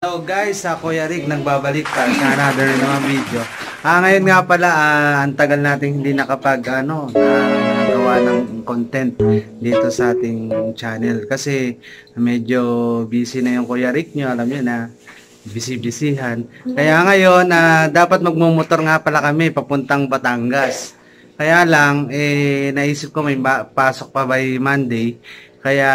Hello guys, ako Kuya Rick, nagbabalik pa sa another naman video. Ngayon nga pala, ang tagal natin hindi nagawa ng content dito sa ating channel. Kasi medyo busy na yung Kuya Rick nyo, alam nyo na, busy-busyhan. Kaya ngayon, dapat magmumotor nga pala kami papuntang Batangas. Kaya lang, naisip ko may pasok pa by Monday. Kaya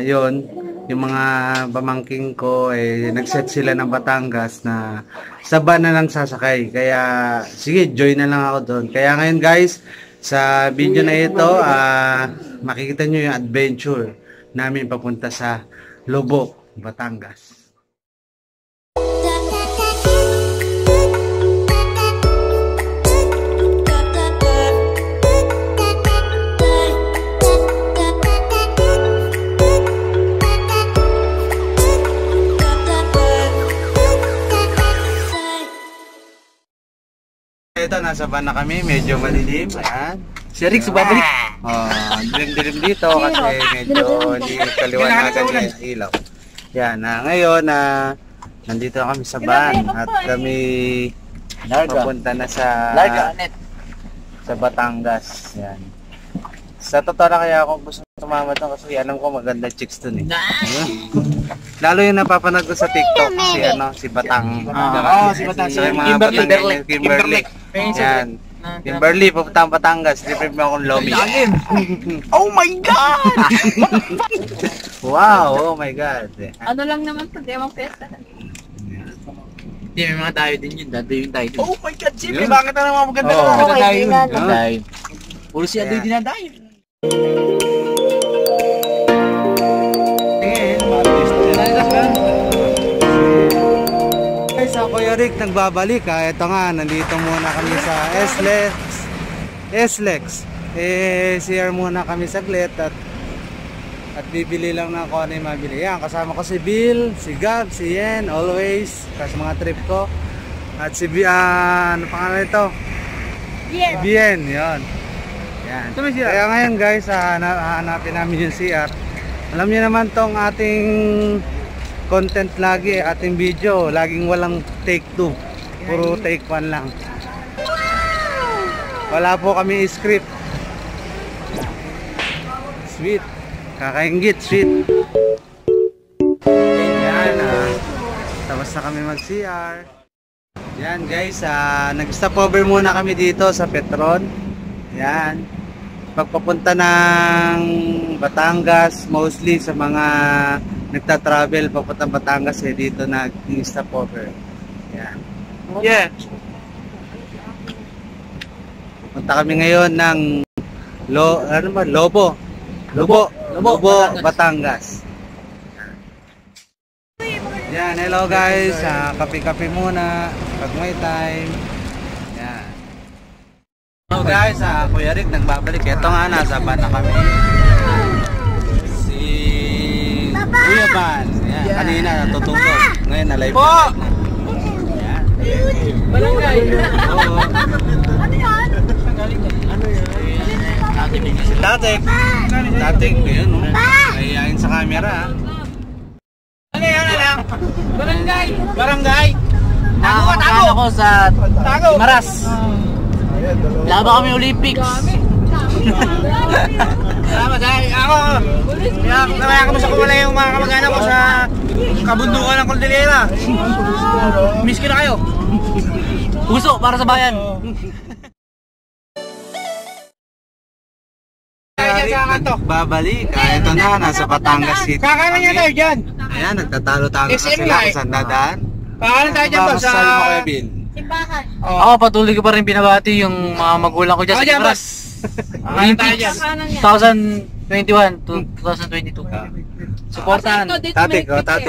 yon yung mga pamangking ko nagset sila ng Batangas na sa van na lang sasakay. Kaya sige, join na lang ako doon. Kaya ngayon guys, sa video na ito, makikita nyo yung adventure namin papunta sa Lubok, Batangas. Ito, nasa van na kami, medyo malilim. Ayan. Si Rick, subabalik. Dilim-dilim dito kasi medyo hindi kaliwanagan yung ilaw. Yan, ngayon, nandito na kami sa van at kami papunta na sa Batangas. Yan. Sa totoo na kaya ako gusto tumama doon kasi alam ko maganda chicks doon eh. Lalo yung napapanood ko sa TikTok si Batang. Si Batang. So, yung mga Kimberly. Yan. Kimberly, papuntang Batangas. Libre mo akong lomi. Oh my God! Wow, oh my God. Ano lang naman ito, di mo pesta. Hindi, may mga tayo din yun. Dadayo tayo din. Oh my God, Jimmy! Bakit na naman maganda ka naman? Dadayo. Puro si Adoy dinadayo. Guys, ako Kuya Rick nagbabalik Ito nga, nandito muna kami sa SLEX. CR muna kami saglit at bibili lang na kung ano yung mabili. Yan, kasama ko si Bill, si Gab, si Yen, always kasi mga trip ko. At si ano pangalan ito? Bien, yun. Yan. Kaya ngayon guys, hanapin namin yung CR. Alam niyo naman tong ating content lagi, ating video, laging walang take 2. Puro take 1 lang. Wala po kami script. Sweet. Kakaingit, sweet. Yan, tapos na kami mag-CR. Yan guys, nag-stop over muna kami dito sa Petron. Yan. Pagpapunta ng Batangas, mostly sa mga nagta-travel papunta Batangas dito nag-stop over. Yan. Yeah. Punta kami ngayon ng Lobo, Batangas. Yan, hello guys. Kape-kape muna pag may time. Yan. Hello guys, Kuya Rick nagbabalik. Ito nga, nasa van na kami. Si Kuya Van. Yan, kanina natutulog. Ngayon na live. Yan. Barangay. Oo. Ano yan? Si Tatek. Tatek, yun, no? Nahihayin sa camera, Ano yan, alam? Barangay. Nakakakain ako sa Maras. Laban kami Olympics. Salamat dahil ako. Namaya kami sa kumala yung mga kamag-anak ko sa kabundukan ng Cordillera. Miss ko na kayo. Puso para sa bayan. Babalik. Ito na, nasa Batangas City. Kakanan niya tayo dyan. Ayan, nagtatalo-talo na sila kung saan dadaan. Kakanan tayo dyan ba sa... Simbahan. Ako patuloy ko pa rin binabati yung mga magulang ko dyan sa Maras. Olympics 2021 to 2022. Supportahan. Tatik. Basta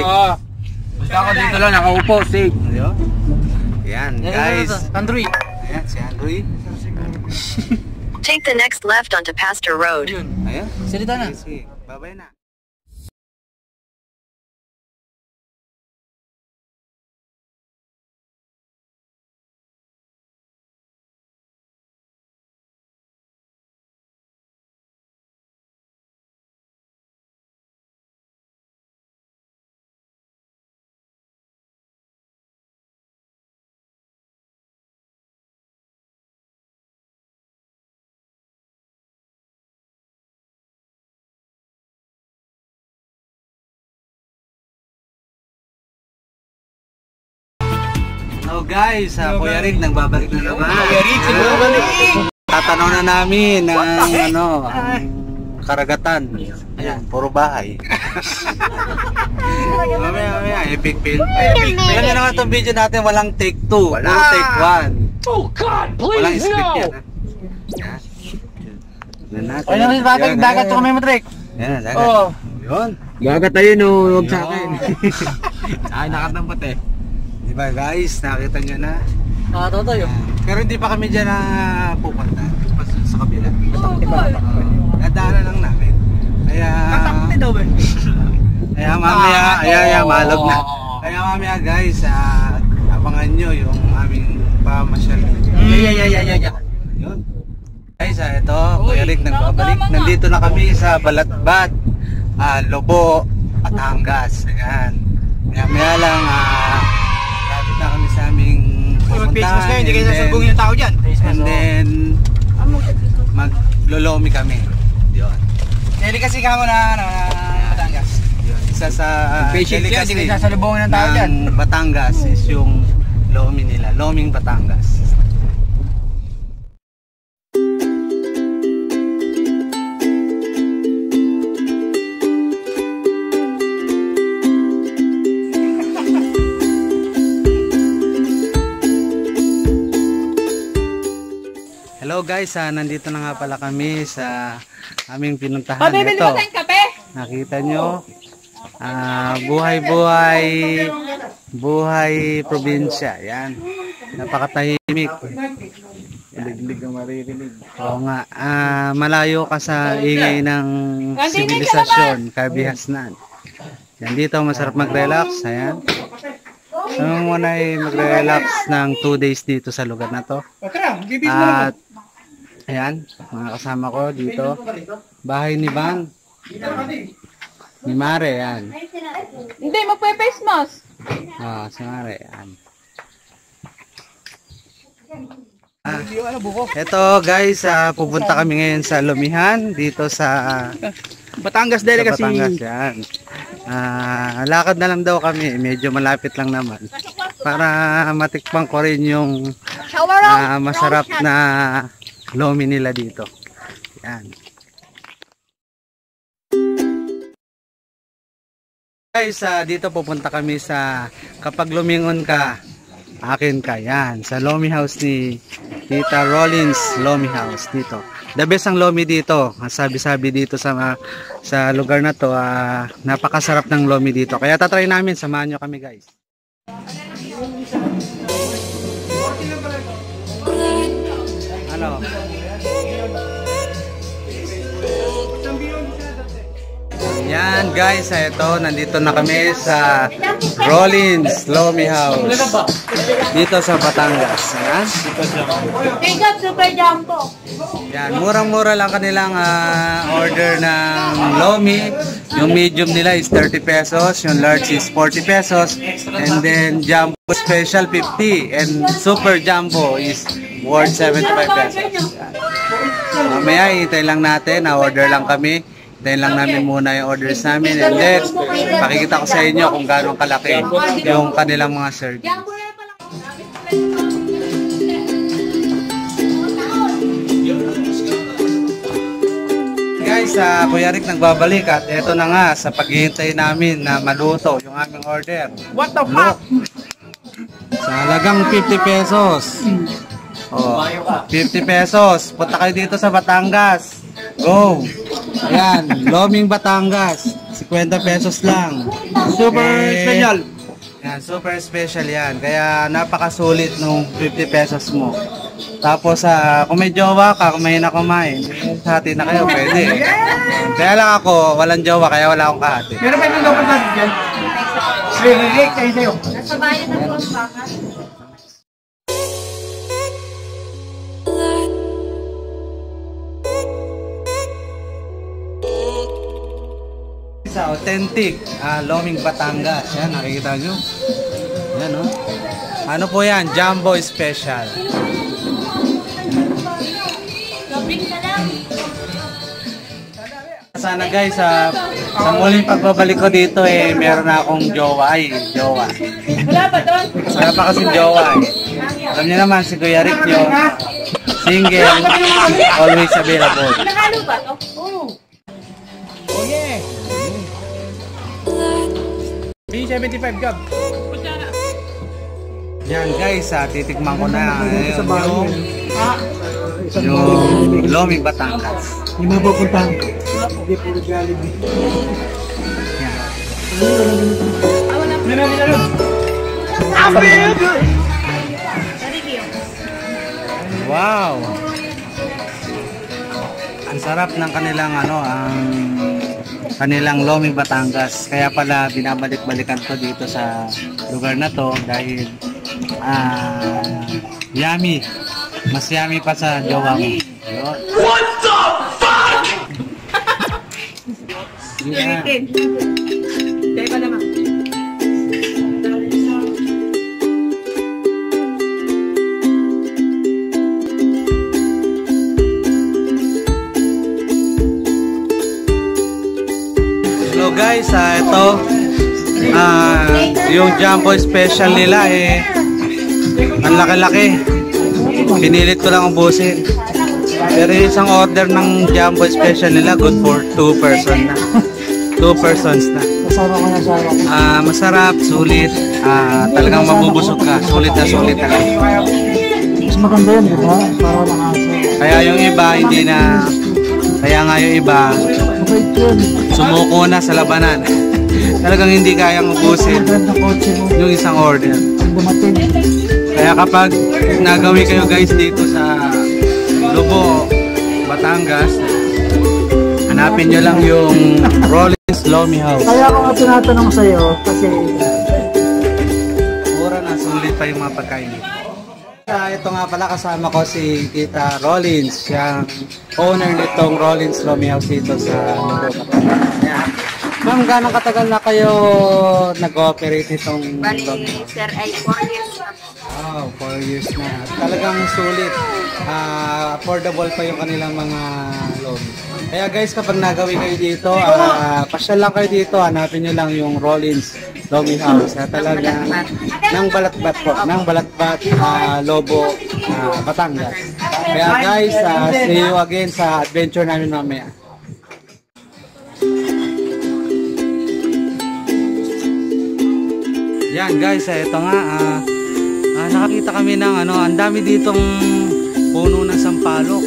ako dito lang nakaupo, safe. Ayan, guys. Andrew. Ayan, si Andrew. Take the next left onto Pastor Road. Ayan. Salita na. Sige, babay na. Hello guys, Kuya Rick nagbabalik na naman. Kuya Rick, nagbabalik. Tatanong na namin ang ang karagatan. Ayan, puro bahay. Mamaya, epic fail. Alam niyo naman itong video natin, walang take 2, puro take 1. Oh God, Walang please script no. yan. Yan natin. Ay naman si Patrick, dagat sa may matrek. Yan, dagat. Oo. Yun. Dagat tayo no, huwag sa akin. Ay, nakat ng pati. Diba guys, nakita nyo na. Nakatawa tayo. Pero hindi pa kami dyan na pupunta. Sa kabila. Nadaanan lang namin. Kaya... Tatakti daw ba? Kaya mamaya, malog na. Kaya mamaya guys, abangan nyo yung aming pamasyal. Yeah. Yun. Guys, ito, Kuya Rick nagbabalik. Nandito na kami sa Balatbat, Lobo, Batangas. Ayan. Maya lang, lapit na kami sa aming Mag-Christmas kayo, hindi kayo sasalubungin ng tao dyan. And then, maglolomi kami. Yun. Delicacy ka mo na Batangas. Yun. Isa sa Patient yan, delicacy hindi kayo sasalubungin ng tao dyan. Batangas is yung lomi nila. Loming Batangas. Hello guys, nandito na nga pala kami sa aming pinuntahan. Ito, nakita nyo, buhay probinsya. Yan, napakatahimik. Liglig ang maririnig. Oo nga, malayo ka sa ingay ng sibilisasyon, kabihasnan. Yan, dito masarap mag-relax. Ayan. So, muna ay magre-relax ng 2 days dito sa lugar na to. At ayan, mga kasama ko dito. Bahay ni Bang. Ni Mare, yan. Hindi, magpe-face mask. Si Mare, yan. Ito guys, pupunta kami ngayon sa Lumihan, dito sa Batangas sa Delicacy. Batangas, yan. Lakad na lang daw kami, medyo malapit lang naman. Para matikpang ko rin yung masarap na lomi nila dito. Yan. Guys, dito pupunta kami sa kapag lumingon ka, akin ka. Yan, sa Lomi House ni Tita Rollins Lomi House dito. The best ang lomi dito. Ang sabi-sabi dito sa lugar na to, napakasarap ng lomi dito. Kaya tatry namin, samahan nyo kami guys. Ano? Yan guys, ito, nandito na kami sa Rollins Lomi House dito sa Batangas. Yan. Tigat, super jumbo. Yan, murang-mura lang kanilang order ng lomi. Yung medium nila is 30 pesos, yung large is 40 pesos, and then jumbo special 50, and super jumbo is worth 75 pesos. Yan. Mamaya, hintay lang natin, na-order lang kami. Hintayin lang namin muna yung orders namin, and then pakikita ko sa inyo kung gaano kalaki yung kanilang mga service. Guys, Kuya Rick nagbabalik at eto na nga sa paghihintay namin na maluto yung aming order. What the fuck? Sa halagang 50 pesos. Oh, 50 pesos. Punta kayo dito sa Batangas. Go! Ayan, Loming Batangas. 50 pesos lang. Super special. Yan, super special yan. Kaya napakasulit nung 50 pesos mo. Tapos, kung may jowa ka, kung may nakumain, hati na kayo, pwede. Kaya lang ako, walang jowa, kaya wala akong kahati. Meron pa yung dapat natin dyan. Ririk kayo sa'yo. Nasa bayan ng Pampangan. Sa authentic Loming Batangas. Yan, nakikita nyo. Yan, oh. Ano po yan? Jumbo Special. Gabing ka lang. Sana guys, Sa muling pagbabalik ko dito meron na akong jowa. Jowa. Wala ba doon? Wala pa kasing jowa Alam niyo naman si Kuya Rick yun. Single, always available. Nakalo ba to? Oo. Oh yeah. B75 Gab. Yan guys, titikman ko na yung Lomi Batangas. Yung mga pupuntahan ko. Hindi po Jollibee. Wow! Ang sarap ng kanilang ang kanilang Lomi Batangas. Kaya pala binabalik-balikan ko dito sa lugar na to dahil yummy. Mas yummy pa sa jowa mo. What the fuck? Yeah. Teka naman. Hello guys, ito yung Jumbo Special nila ang laki-laki. Pinilit ko lang ubusin. Pero yung isang order ng Jumbo Special nila good for 2 person na. 2 persons na. Masarap, sulit. Talagang mabubusog ka. Sulit na sulit na. Mas maganda yun, di ba? Para walang aso. Kaya yung iba hindi na. Kaya nga yung iba sumuko na sa labanan. Talagang hindi kayang ubusin yung isang order. Kaya kapag nagawi kayo guys dito sa Lobo, Batangas, hanapin nyo lang yung Rollins Lomi House. Kaya ako nga tinatanong sa'yo kasi mura na, sulit pa yung mga pagkain dito. Ito nga pala kasama ko si Tita Rollins, siyang owner nitong Rollins Lomi House dito sa Lobo, Batangas. Yan. Ma'am, gano'ng katagal na kayo nag-ooperate itong Bali, Lomi House? sir, ay 4 years na po. Wow, 4 years na. Talagang sulit. Affordable pa yung kanilang mga loan. Kaya guys, kapag nagawi kayo dito, pasyal lang kayo dito, hanapin nyo lang yung Rollins Lomi House. Talagang ng Balatbat po, ng Balatbat, Lobo, Batangas. Kaya guys, see you again sa adventure namin mamaya. Yan guys, ito nga, nakakita kami ng ang dami ditong puno ng sampalok.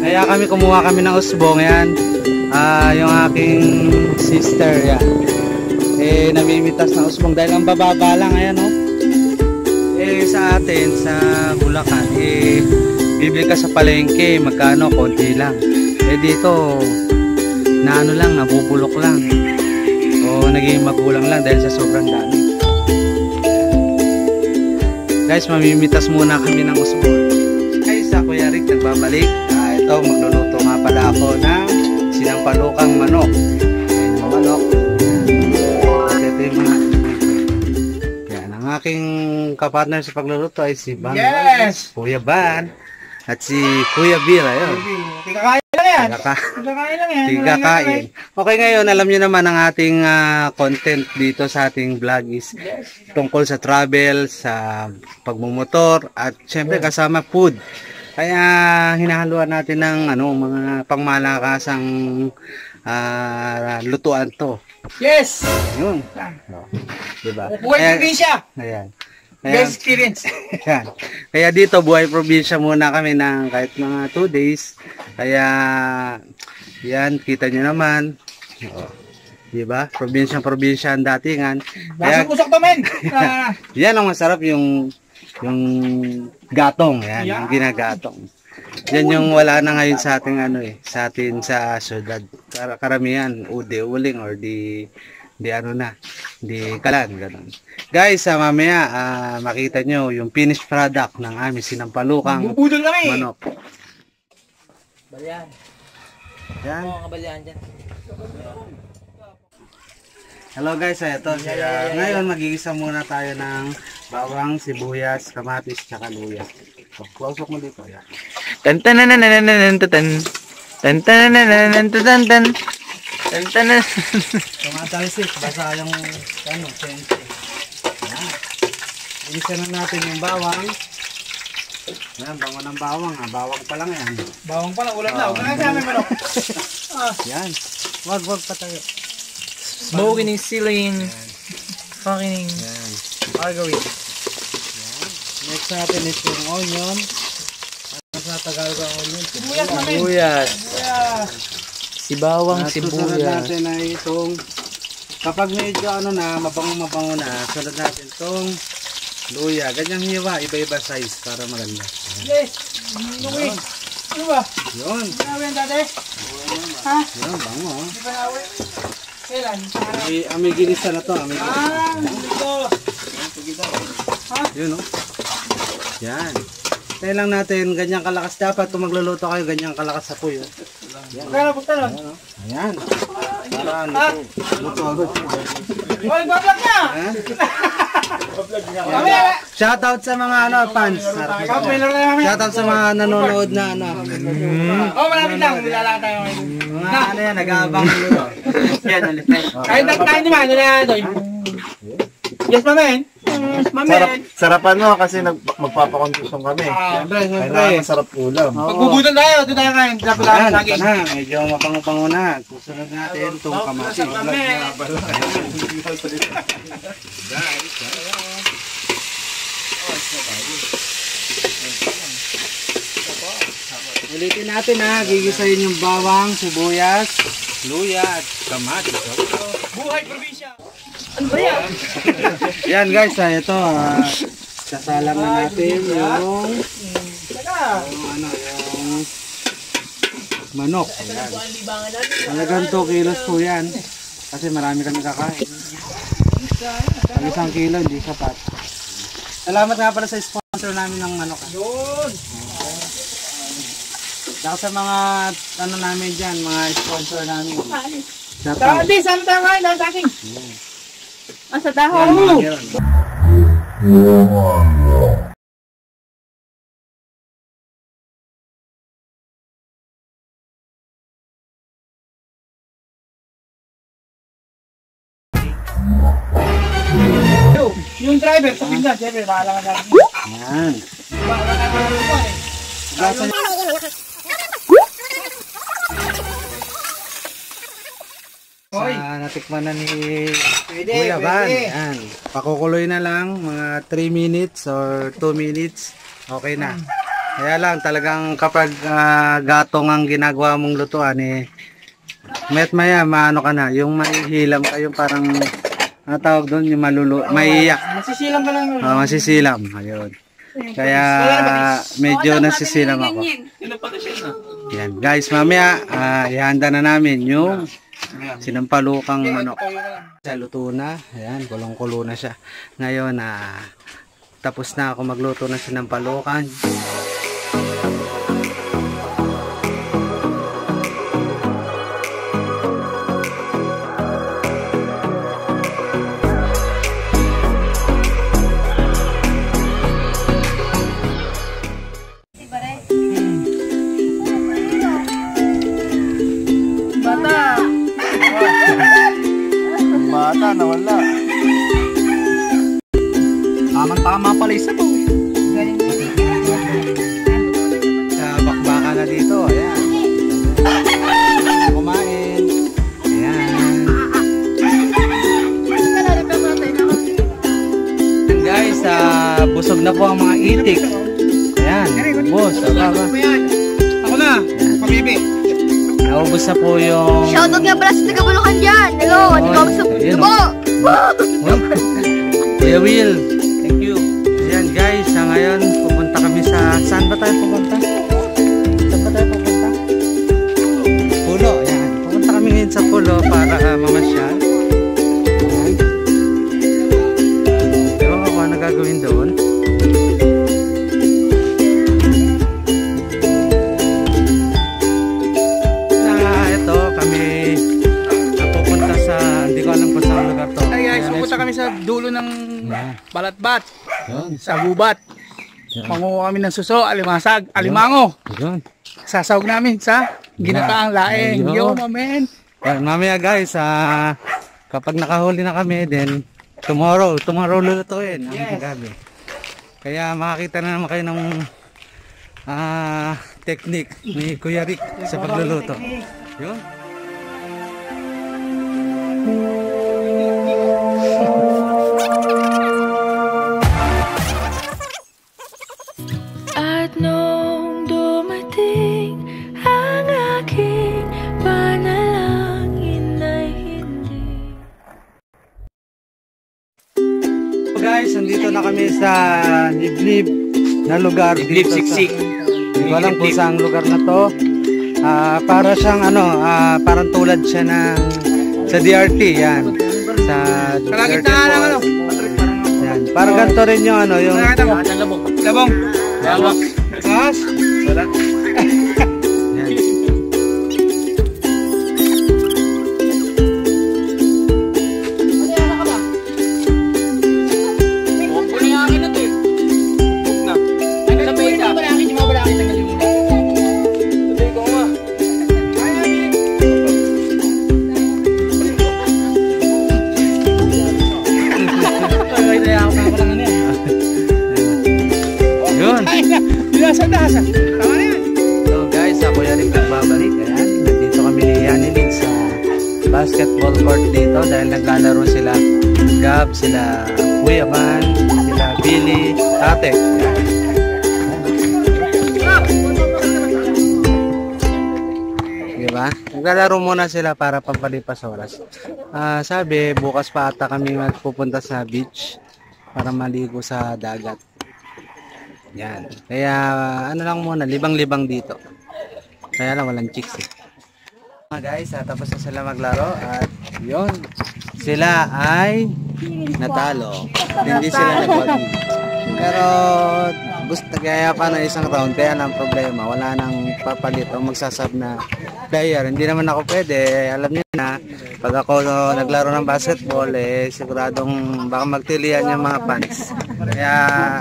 Ayan. Kaya kumuha kami ng usbong. Ayan. Yung aking sister, yan. Namimitas ng usbong dahil ang bababa lang. Ayan, oh. Sa atin, sa Bulacan, bibili ka sa palengke, magkano, konti lang. Dito, nabubulok lang. O naging magulang lang dahil sa sobrang dami. Guys, mamimitas muna kami ng usbong. Guys, Kuya Rick nagbabalik. Ito, magluluto nga pala ako ng sinampalukang manok. Ayan yung manok. Ito yung mga. Yan, ang aking kapartner sa pagluluto ay si Bang. Yes! Kuya Ban. At si Kuya Bir. Ayun. Kakain lang yan. Kakain lang yan. Tigakain. Okay, ngayon alam niyo naman ang ating content dito sa ating vlog is tungkol sa travel, sa pagmumotor at syempre kasama food. Kaya hinahaluan natin ng mga pangmalakasang lutuan to. Yes! Yun. Diba? Buhay probinsya. Ayan. Best experience. Kaya dito buhay probinsya muna kami ng kahit mga 2 days. Kaya yan, kita nyo naman. Diba? Probinsya ang datingan. Lasang-usok to, men. Yan ang masarap yung gatong. Yan, yung ginagatong. Yan yung wala na ngayon sa ating sa atin sa syudad. Karamihan, uling or di kalan, ganun. Guys, mamaya makita nyo yung finished product ng aming sinampalukang manok. Balyan. Yan. Oo, kabalyan dyan. Hello guys, ito. Ngayon magigisa muna tayo ng bawang, sibuyas, kamatis, tsaka luya. So, close up mo dito. Yan. Tan tan tan tan tan tan tan tan tan tan tan tan tan. Tantanan. Tumatalsik, basa yung ano, sensei. Yan. Inisan na natin yung bawang. Yan, bango ng bawang ha. Bawang pa lang yan. Bawang pala, ulam na. Huwag na sa amin manok. Yan. Wag pa tayo. Smoking and sealing. Fucking. Yan. Gagawin. Next natin is yung onion. Ano sa Tagalog ang onion? Sibuyas namin. Sibuyas. Sibawang At susunod sibuyas. natin ay itong kapag medyo ano na, mabango na, sunod natin itong luya. Ganyang hiwa, iba-iba size para maganda. Yes. Nuwi. Ano ba? Yun. Nawi yan dati? Ha? Yun, bango. Oh. Di ba nawi? Kailan? May ginisa na to. May Dito. Yun oh. Yan. Tayo lang natin, ganyang kalakas dapat. Kung magluluto kayo, ganyang kalakas sa puyo. Kaya punta nun. Ayan. Para ano to. Luto agad. Oy, bablog na! Ha? Kami! Shoutout sa mga ano, fans. Kami lang na kami. Shoutout sa mga nanonood na ano. Oh, malapit lang. Lalaka tayo ngayon. Mga ano yan, nag-aabang nyo. Yan, alipay. Kahit tayo naman, ano na ito? Yes, mamen. Mamen. Sarapan mo kasi magpapakontusyon kami. Siyempre, Kailangan masarap ulam. Pagbubutan tayo, doon tayo ngayon. Dapat lang Ayan, lagi. ito na. Medyo mabango-bango na. Susunod natin itong kamatis. Ulitin natin ha. Gigisayin yung bawang, sibuyas, luya at kamatis. Buhay probinsya. Yan guys, ito. Sasalang na natin yung manok. Ayan. Halagang 2 kilos po yan. Kasi marami kami kakain. Pag 1 kilo, hindi sapat. Salamat nga pala sa sponsor namin ng manok. Yun. Saka sa mga ano namin dyan, mga sponsor namin. Tara, Shoutout. di, saan tayo ngayon? Ang saking. Ang sa Yan, dahon. mga yun. Yung driver, sa pinsan, siyempre, bahala ka natin. Yan. Bahala ka natin. Gasa sa natikman na ni Kuya Van. Yan. Pakukuloy na lang mga 3 minutes or 2 minutes. Okay na. Kaya lang talagang kapag gatong ang ginagawa mong lutuan met maya maano ka na, yung mahihilam ka, yung parang tawag doon, yung maiiyak. Masisilang ka lang. Masisilam. Ayun. Kaya medyo nasisilam ako. Yan guys, mamaya ihanda na namin yung sinampalukang manok. Sa luto na. Ayan, kulong-kulo na siya. Ngayon, tapos na ako magluto ng sinampalukan. Bata, nawala. Tama pala isa to. Sa bakbaka na dito. Ayan. Kumain. Ayan. Guys, busog na po ang mga itik. Ayan. Boss, aba. Ako na, pabibi. Naubos na po yung... Shoutout nga pala sa taga-Bulacan dyan. Hello, hindi ko sa Ayun, tubo. Kuya Will, thank you. Ayan guys, ngayon pupunta kami sa... Saan ba tayo pupunta? Saan ba tayo pupunta? Pulo, ayan. Pupunta kami ngayon sa Pulo para mamasyal. Ayan. Ewan ko kung ano gagawin doon. Ito kami napupunta sa... Hindi ko alam kung saan lugar to. Ay guys, pupunta kami sa dulo ng Balatbat. Sa gubat. Manguha kami ng suso, alimasag, alimango. Yun. Sasawag namin sa ginataang laing. Ayun. Yo, mamen. Yan, mamaya guys, kapag nakahuli na kami, then tomorrow lulutuin ang gabi. Kaya makakita na naman kayo ng technique ni Kuya Rick sa pagluluto. Yun. At nung dumating ang aking panalangin ay hindi. So guys, nandito na kami sa liblib na lugar. Liblib dito siksik. Hindi ko alam kung saan lugar na to. Para siyang parang tulad siya ng sa DRT, yan. Sa Kalagit DRT na lang ano. yan. Parang ganito rin yung yung Labong. Labong. Mas? Wala. Yan. Yun. Dasa. Tama na yan. So guys, ako yan nagbabalik. Ayan, nandito kami ni Yanilig sa basketball court dito dahil naglalaro sila Gab, sila Kuya Man, sila Billy, Ate. Diba? Naglalaro muna sila para pampalipas oras. Sabi, bukas pa ata kami magpupunta sa beach para maligo sa dagat. Yan. Kaya ano lang muna, libang-libang dito. Kaya lang walang chicks eh. Mga guys, tapos na sila maglaro at yun, sila ay natalo. Hindi sila nag-win. Pero gusto kaya pa na isang round, kaya lang problema, wala nang papalit o magsasab na player. Hindi naman ako pwede, alam niyo na, pag ako naglaro ng basketball, siguradong baka magtilian yung mga fans. Kaya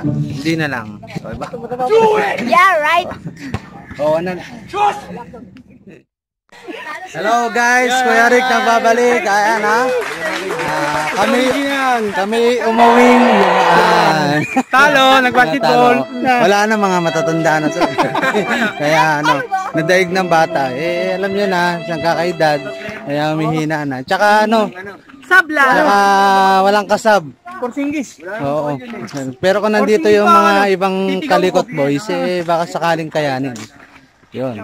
hindi na lang. So, iba? Yeah, right. Oo, ano? Hello guys, Kuya Rick nagbabalik. Ayan ha. Kami umuwing Talo, nag-basketball. Wala na mga matatanda na sila. Kaya nadaig ng bata. Alam niyo na, siyang kakaedad. Kaya humihina na. Tsaka Sabla. tsaka walang kasab. Porzingis. Oo. Pero kung nandito yung mga ibang kalikot boys, baka sakaling kayanin. Yun.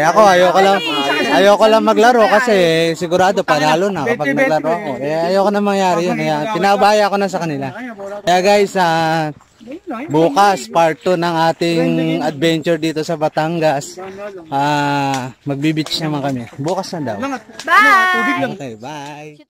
Ako ayoko lang maglaro kasi sigurado panalo na kapag naglaro ako. Ayoko na mangyari yun. Pinabaya ko na sa kanila. Kaya guys, bukas part 2 ng ating adventure dito sa Batangas. Magbi-beach naman kami. Bukas na daw. Bye! Okay, bye.